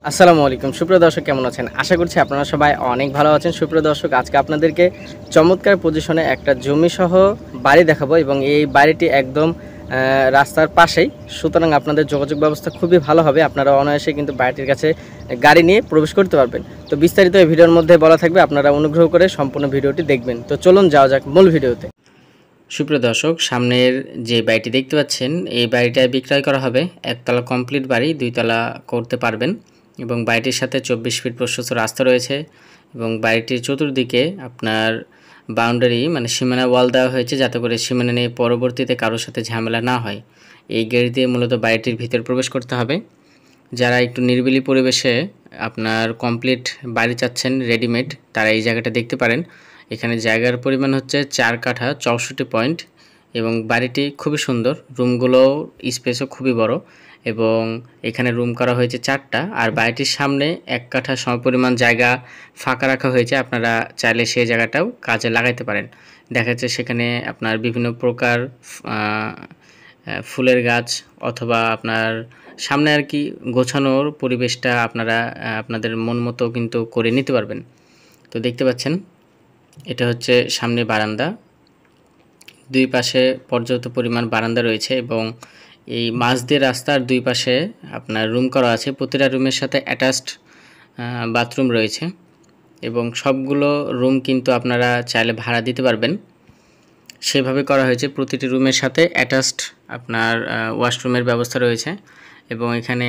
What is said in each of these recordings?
আসসালামু আলাইকুম সুপ্রিয় দর্শক, কেমন আছেন? আশা করছি আপনারা সবাই অনেক ভালো আছেন। সুপ্রিয় দর্শক, আজকে আপনাদেরকে চমৎকার পজিশনে একটা জমি সহ বাড়ি দেখাবো এবং এই বাড়িটি একদম রাস্তার পাশেই। সুতরাং আপনাদের যোগাযোগ ব্যবস্থা খুবই ভালো হবে। আপনারা অনায়াসে কিন্তু বাড়িটির কাছে গাড়ি নিয়ে প্রবেশ করতে পারবেন। তো বিস্তারিত এই ভিডিওর মধ্যে বলা থাকবে, আপনারা অনুগ্রহ করে সম্পূর্ণ ভিডিওটি দেখবেন। তো চলুন যাওয়া যাক মূল ভিডিওতে। সুপ্রিয় দর্শক, সামনের যে বাড়িটি দেখতে পাচ্ছেন, এই বাড়িটা বিক্রয় করা হবে। একতলা কমপ্লিট বাড়ি, দুইতলা করতে পারবেন এবং বাড়িটির সাথে 24 ফিট প্রশস্ত রাস্তা রয়েছে এবং বাড়িটির চতুর্দিকে আপনার বাউন্ডারি মানে সীমানা ওয়াল দেওয়া হয়েছে, যাতে করে সীমানা নিয়ে পরবর্তীতে কারোর সাথে ঝামেলা না হয়। এই গেট দিয়ে মূলত বাড়িটির ভিতর প্রবেশ করতে হবে। যারা একটু নিরিবিলি পরিবেশে আপনার কমপ্লিট বাড়ি চাচ্ছেন রেডিমেড, তারা এই জায়গাটা দেখতে পারেন। এখানে জায়গার পরিমাণ হচ্ছে 4 কাঠা 64 পয়েন্ট এবং বাড়িটি খুবই সুন্দর। রুমগুলো স্পেসও খুবই বড় এবং এখানে রুম করা হয়েছে 4টা। আর বাড়িটির সামনে 1 কাঠা সমপরিমাণ জায়গা ফাঁকা রাখা হয়েছে। আপনারা চাইলে সেই জায়গাটাও কাজে লাগাইতে পারেন। দেখা যাচ্ছে সেখানে আপনার বিভিন্ন প্রকার ফুলের গাছ অথবা আপনার সামনে আর কি গোছানোর পরিবেশটা আপনারা আপনাদের মন মতো কিন্তু করে নিতে পারবেন। তো দেখতে পাচ্ছেন, এটা হচ্ছে সামনে বারান্দা। দুই পাশে পর্যাপ্ত পরিমাণ বারান্দা রয়েছে এবং এই মাঝ দিয়ে রাস্তার দুই পাশে আপনার রুম করা আছে। প্রতিটা রুমের সাথে অ্যাটাচড বাথরুম রয়েছে এবং সবগুলো রুম কিন্তু আপনারা চাইলে ভাড়া দিতে পারবেন। সেভাবে করা হয়েছে। প্রতিটি রুমের সাথে অ্যাটাচড আপনার ওয়াশরুমের ব্যবস্থা রয়েছে এবং এখানে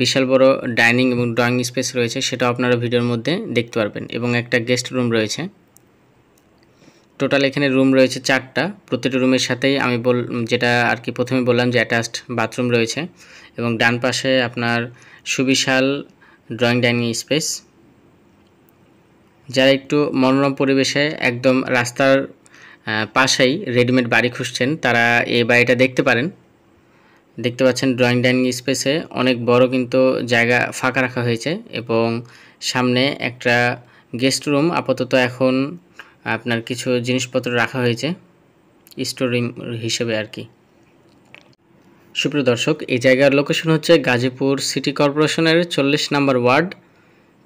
বিশাল বড় ডাইনিং এবং ড্রয়িং স্পেস রয়েছে, সেটাও আপনারা ভিডিওর মধ্যে দেখতে পারবেন এবং একটা গেস্ট রুম রয়েছে। টোটাল এখানে রুম রয়েছে 4টা। প্রতিটি রুমের সাথেই আমি যেটা আর কি প্রথমে বললাম যে অ্যাটাচড বাথরুম রয়েছে এবং ডান পাশে আপনার সুবিশাল ড্রয়িং ডাইনিং স্পেস। যারা একটু মনোরম পরিবেশে একদম রাস্তার পাশেই রেডিমেড বাড়ি খুঁজছেন, তারা এই বাড়িটা দেখতে পারেন। দেখতে পাচ্ছেন ড্রয়িং ডাইনিং স্পেসে অনেক বড় কিন্তু জায়গা ফাঁকা রাখা হয়েছে এবং সামনে একটা গেস্ট রুম আপাতত এখন আপনার কিছু জিনিসপত্র রাখা হয়েছে স্টোর রুম হিসেবে আর কি। সুপ্রিয় দর্শক, এই জায়গার লোকেশন হচ্ছে গাজীপুর সিটি কর্পোরেশনের 40 নম্বর ওয়ার্ড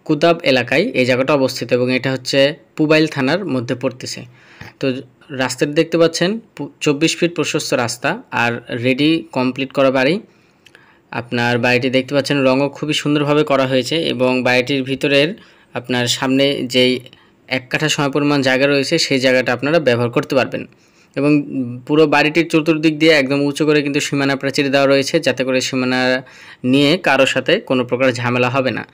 কুদাব এলাকায় এই জায়গাটা অবস্থিত এবং এটা হচ্ছে পুবাইল থানার মধ্যে পড়তেছে। তো রাস্তাটি দেখতে পাচ্ছেন 24 ফিট প্রশস্ত রাস্তা আর রেডি কমপ্লিট করা বাড়ি। আপনার বাড়িটি দেখতে পাচ্ছেন রঙও খুবই সুন্দরভাবে করা হয়েছে এবং বাড়িটির ভিতরের আপনার সামনে যেই 1 কাঠা সমপরিমাণ জায়গা রয়েছে সেই জায়গাটা আপনারা ব্যবহার করতে পারবেন এবং পুরো বাড়িটির চতুর্দিক দিয়ে একদম উঁচু করে কিন্তু সীমানা প্রাচীর দেওয়া রয়েছে, যাতে করে সীমানা নিয়ে কারোর সাথে কোনো প্রকার ঝামেলা হবে না।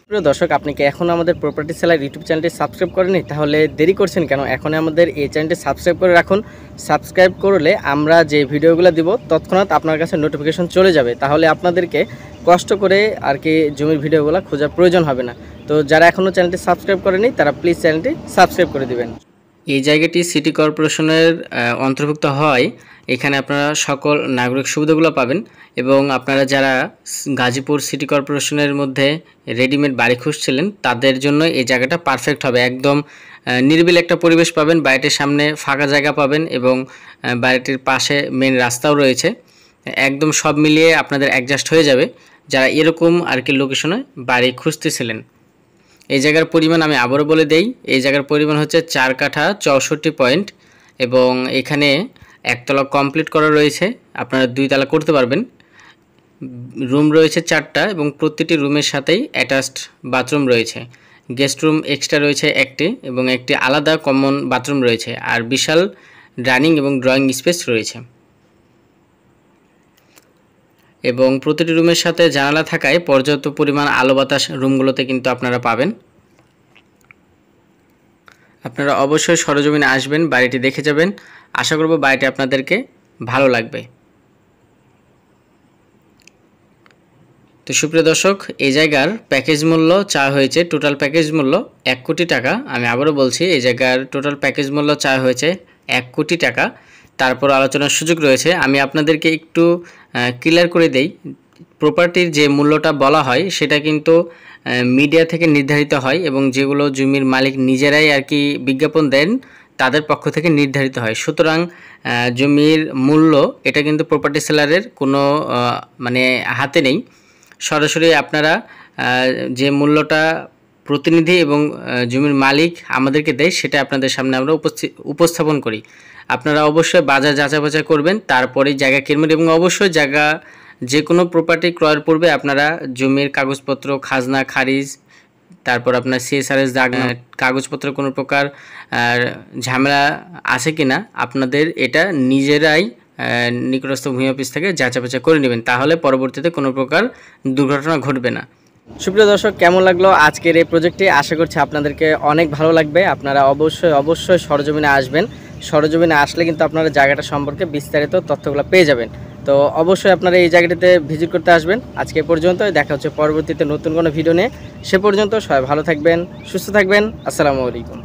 প্রিয় দর্শক, আপনি কি এখনও আমাদের প্রপার্টি সেলার ইউটিউব চ্যানেলটি সাবস্ক্রাইব করেনি? তাহলে দেরি করছেন কেন? এখনই আমাদের এই চ্যানেলটি সাবস্ক্রাইব করে রাখুন। সাবস্ক্রাইব করলে আমরা যে ভিডিওগুলো দিব তৎক্ষণাৎ আপনার কাছে নোটিফিকেশন চলে যাবে। তাহলে আপনাদেরকে কষ্ট করে আর কি জমির ভিডিওগুলো খোঁজার প্রয়োজন হবে না। তো যারা এখনও চ্যানেলটি সাবস্ক্রাইব করেনি তারা প্লিজ চ্যানেলটি সাবস্ক্রাইব করে দিবেন। এই জায়গাটি সিটি কর্পোরেশনের অন্তর্ভুক্ত হয়। এখানে আপনারা সকল নাগরিক সুবিধাগুলো পাবেন এবং আপনারা যারা গাজীপুর সিটি কর্পোরেশনের মধ্যে রেডিমেড বাড়ি খুঁজছিলেন তাদের জন্য এই জায়গাটা পারফেক্ট হবে। একদম নিরিবিলি একটা পরিবেশ পাবেন, বাড়িটির সামনে ফাঁকা জায়গা পাবেন এবং বাড়িটির পাশে মেন রাস্তাও রয়েছে। একদম সব মিলিয়ে আপনাদের অ্যাডজাস্ট হয়ে যাবে যারা এরকম আর কি লোকেশনে বাড়ি খুঁজতেছিলেন। এই জায়গার পরিমাণ আমি আবারও বলে দেই, এই জায়গার পরিমাণ হচ্ছে 4 কাঠা 64 পয়েন্ট এবং এখানে একতলা কমপ্লিট করা রয়েছে, আপনারা 2 তলা করতে পারবেন। রুম রয়েছে 4টা এবং প্রতিটি রুমের সাথেই অ্যাটাচড বাথরুম রয়েছে। গেস্ট রুম এক্সট্রা রয়েছে একটি এবং একটি আলাদা কমন বাথরুম রয়েছে আর বিশাল ডাইনিং এবং ড্রয়িং স্পেস রয়েছে এবং প্রতিটি রুমের সাথে জানালা থাকায় পর্যাপ্ত পরিমাণ আলো বাতাস রুমগুলোতে কিন্তু আপনারা পাবেন। আপনারা অবশ্যই সরজমিনে আসবেন, বাড়িটি দেখে যাবেন। আশা করব বাড়িটি আপনাদেরকে ভালো লাগবে। তো সুপ্রিয় দর্শক, এই জায়গার প্যাকেজ মূল্য চাওয়া হয়েছে, টোটাল প্যাকেজ মূল্য 1 কোটি টাকা। আমি আবারও বলছি, এই জায়গার টোটাল প্যাকেজ মূল্য চাওয়া হয়েছে 1 কোটি টাকা। তারপর আলোচনার সুযোগ রয়েছে। আমি আপনাদেরকে একটু ক্লিয়ার করে দেই, প্রপার্টির যে মূল্যটা বলা হয় সেটা কিন্তু মিডিয়া থেকে নির্ধারিত হয় এবং যেগুলো জমির মালিক নিজেরাই আর কি বিজ্ঞাপন দেন তাদের পক্ষ থেকে নির্ধারিত হয়। সুতরাং জমির মূল্য এটা কিন্তু প্রপার্টি সেলারের কোনো মানে হাতে নেই। সরাসরি আপনারা যে মূল্যটা প্রতিনিধি এবং জমির মালিক আমাদেরকে দেয় সেটা আপনাদের সামনে আমরা উপস্থাপন করি। আপনারা অবশ্যই বাজার যাচাই বাছাই করবেন, তারপরেই জায়গা কিনবেন এবং অবশ্যই জায়গা যে কোনো প্রপার্টি ক্রয়ের পূর্বে আপনারা জমির কাগজপত্র, খাজনা খারিজ, তারপর আপনার CSRS দাগ, কাগজপত্র কোনো প্রকার ঝামেলা আছে কি না আপনাদের এটা নিজেরাই নিকটস্থ ভূমি অফিস থেকে যাচাই বাছাই করে নেবেন, তাহলে পরবর্তীতে কোনো প্রকার দুর্ঘটনা ঘটবে না। সুপ্রিয় দর্শক, কেমন লাগলো আজকের এই প্রজেক্টটি? আশা করছি আপনাদেরকে অনেক ভালো লাগবে। আপনারা অবশ্যই সরজমিনে আসবেন। সরজমিনে আসলে কিন্তু আপনারা জায়গাটা সম্পর্কে বিস্তারিত তথ্যগুলো পেয়ে যাবেন। তো অবশ্যই আপনারা এই জায়গাটিতে ভিজিট করতে আসবেন। আজকে পর্যন্ত, দেখা হচ্ছে পরবর্তীতে নতুন কোনো ভিডিও নিয়ে। সে পর্যন্ত সবাই ভালো থাকবেন, সুস্থ থাকবেন। আসসালামু আলাইকুম।